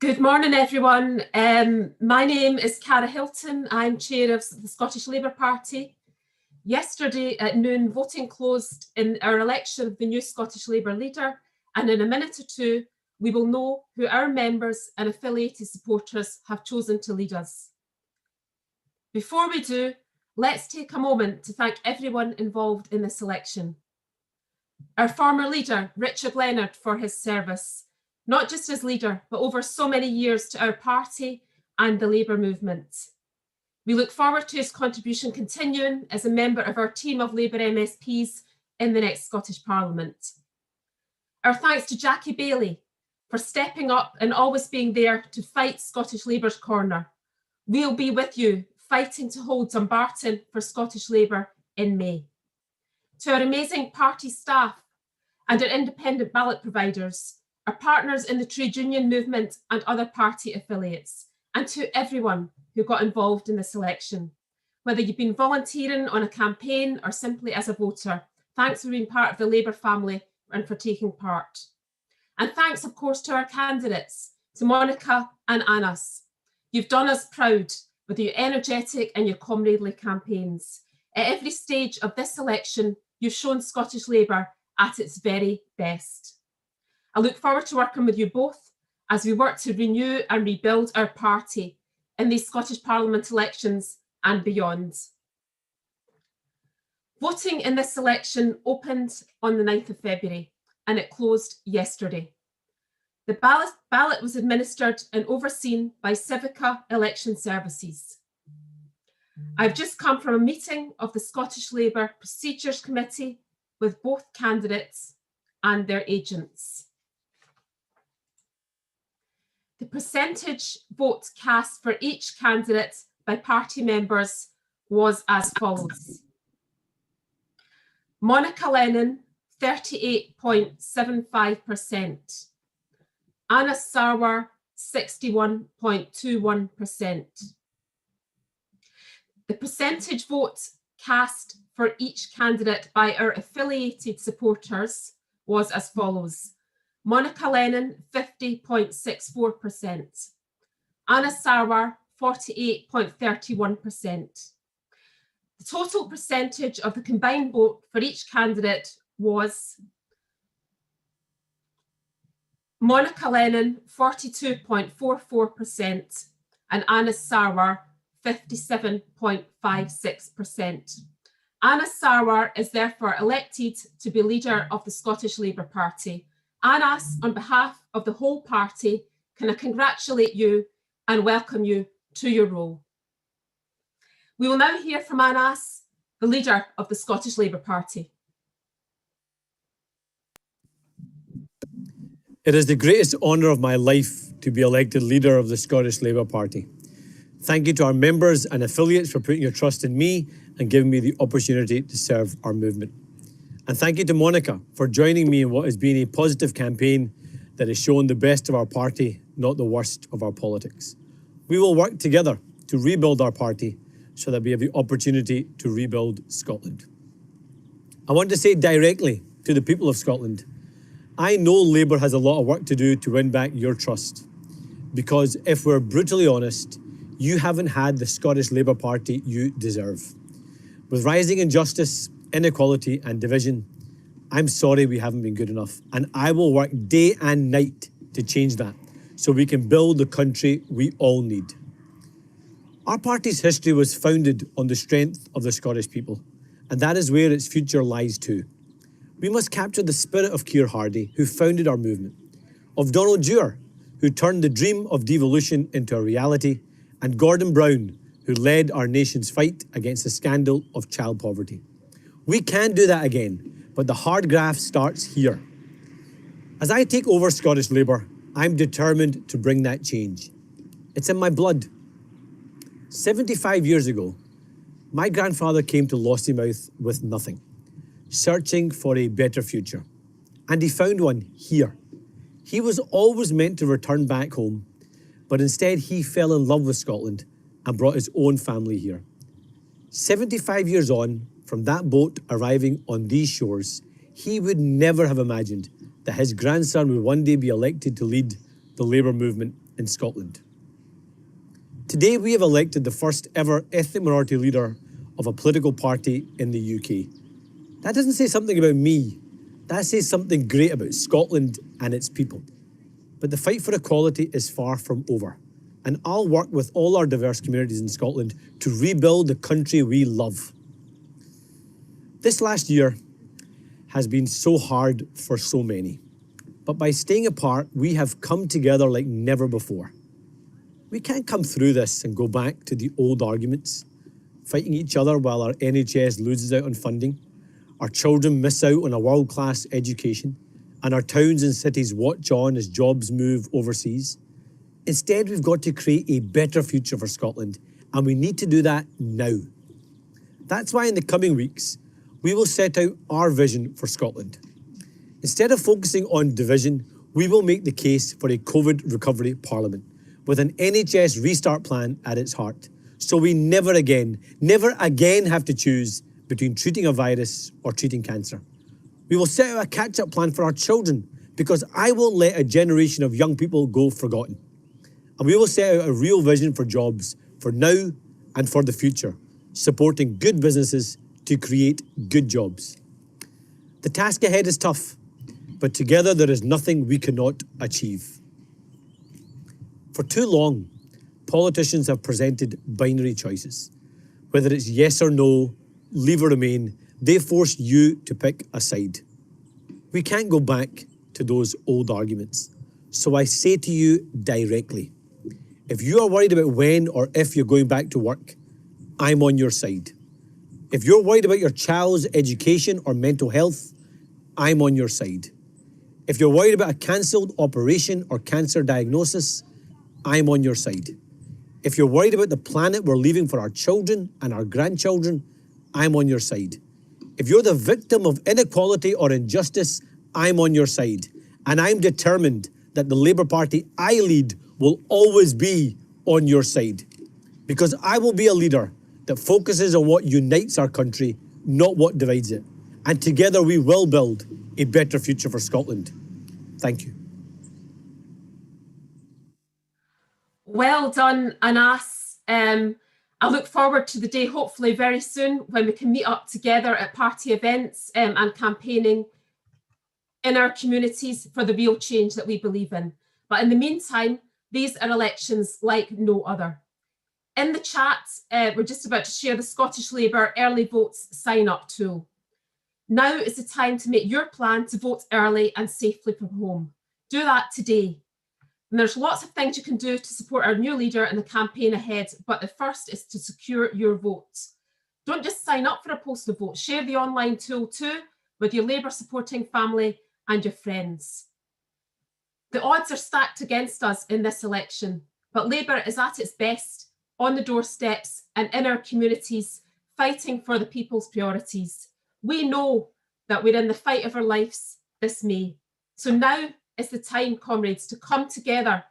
Good morning, everyone. My name is Cara Hilton. I'm chair of the Scottish Labour Party. Yesterday at noon, voting closed in our election of the new Scottish Labour leader, and in a minute or two, we will know who our members and affiliated supporters have chosen to lead us. Before we do, let's take a moment to thank everyone involved in this election. Our former leader, Richard Leonard, for his service, not just as leader, but over so many years to our party and the Labour movement. We look forward to his contribution continuing as a member of our team of Labour MSPs in the next Scottish Parliament. Our thanks to Jackie Baillie for stepping up and always being there to fight Scottish Labour's corner. We'll be with you fighting to hold Dumbarton for Scottish Labour in May. To our amazing party staff and our independent ballot providers, our partners in the trade union movement and other party affiliates, and to everyone who got involved in this election. Whether you've been volunteering on a campaign or simply as a voter, thanks for being part of the Labour family and for taking part. And thanks, of course, to our candidates, to Monica and Anas. You've done us proud with your energetic and your comradely campaigns. At every stage of this election, you've shown Scottish Labour at its very best. I look forward to working with you both as we work to renew and rebuild our party in these Scottish Parliament elections and beyond. Voting in this election opened on the 9th of February and it closed yesterday. The ballot was administered and overseen by Civica Election Services. I've just come from a meeting of the Scottish Labour Procedures Committee with both candidates and their agents. The percentage votes cast for each candidate by party members was as follows. Monica Lennon, 38.75%. Anna Sarwar, 61.21%. The percentage votes cast for each candidate by our affiliated supporters was as follows. Monica Lennon, 50.64%. Anna Sarwar, 48.31%. The total percentage of the combined vote for each candidate was Monica Lennon, 42.44%, and Anna Sarwar, 57.56%. Anna Sarwar is therefore elected to be leader of the Scottish Labour Party. Anas, on behalf of the whole party, can I congratulate you and welcome you to your role. We will now hear from Anas, the leader of the Scottish Labour Party. It is the greatest honour of my life to be elected leader of the Scottish Labour Party. Thank you to our members and affiliates for putting your trust in me and giving me the opportunity to serve our movement. And thank you to Monica for joining me in what has been a positive campaign that has shown the best of our party, not the worst of our politics. We will work together to rebuild our party so that we have the opportunity to rebuild Scotland. I want to say directly to the people of Scotland, I know Labour has a lot of work to do to win back your trust. Because if we're brutally honest, you haven't had the Scottish Labour Party you deserve. With rising injustice, inequality and division, I'm sorry we haven't been good enough, and I will work day and night to change that so we can build the country we all need. Our party's history was founded on the strength of the Scottish people, and that is where its future lies too. We must capture the spirit of Keir Hardie, who founded our movement, of Donald Dewar, who turned the dream of devolution into a reality, and Gordon Brown, who led our nation's fight against the scandal of child poverty. We can do that again, but the hard graft starts here. As I take over Scottish Labour, I'm determined to bring that change. It's in my blood. 75 years ago, my grandfather came to Lossiemouth with nothing, searching for a better future. And he found one here. He was always meant to return back home, but instead he fell in love with Scotland and brought his own family here. 75 years on, from that boat arriving on these shores, he would never have imagined that his grandson would one day be elected to lead the Labour movement in Scotland. Today, we have elected the first ever ethnic minority leader of a political party in the UK. That doesn't say something about me. That says something great about Scotland and its people. But the fight for equality is far from over. And I'll work with all our diverse communities in Scotland to rebuild the country we love. This last year has been so hard for so many. But by staying apart, we have come together like never before. We can't come through this and go back to the old arguments, fighting each other while our NHS loses out on funding, our children miss out on a world-class education, and our towns and cities watch on as jobs move overseas. Instead, we've got to create a better future for Scotland, and we need to do that now. That's why in the coming weeks, we will set out our vision for Scotland. Instead of focusing on division, we will make the case for a COVID recovery parliament, with an NHS restart plan at its heart, so we never again have to choose between treating a virus or treating cancer. We will set out a catch-up plan for our children, because I won't let a generation of young people go forgotten. And we will set out a real vision for jobs, for now and for the future, supporting good businesses to create good jobs. The task ahead is tough, but together there is nothing we cannot achieve. For too long, politicians have presented binary choices. Whether it's yes or no, leave or remain, they force you to pick a side. We can't go back to those old arguments. So I say to you directly, if you are worried about when or if you're going back to work, I'm on your side. If you're worried about your child's education or mental health, I'm on your side. If you're worried about a cancelled operation or cancer diagnosis, I'm on your side. If you're worried about the planet we're leaving for our children and our grandchildren, I'm on your side. If you're the victim of inequality or injustice, I'm on your side. And I'm determined that the Labour Party I lead will always be on your side. Because I will be a leader that focuses on what unites our country, not what divides it. And together we will build a better future for Scotland. Thank you. Well done, Anas. I look forward to the day, hopefully very soon, when we can meet up together at party events and campaigning in our communities for the real change that we believe in. But in the meantime, these are elections like no other. In the chat, we're just about to share the Scottish Labour early votes sign-up tool. Now is the time to make your plan to vote early and safely from home. Do that today. And there's lots of things you can do to support our new leader in the campaign ahead, but the first is to secure your vote. Don't just sign up for a postal vote, share the online tool too with your Labour supporting family and your friends. The odds are stacked against us in this election, but Labour is at its best on the doorsteps and in our communities, fighting for the people's priorities. We know that we're in the fight of our lives this May. So now is the time, comrades, to come together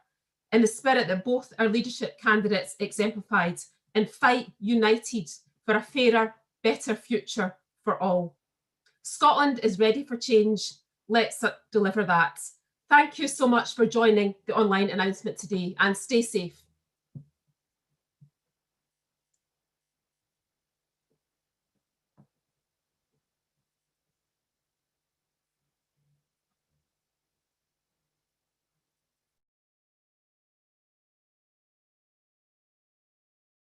in the spirit that both our leadership candidates exemplified and fight united for a fairer, better future for all. Scotland is ready for change. Let's deliver that. Thank you so much for joining the online announcement today, and stay safe.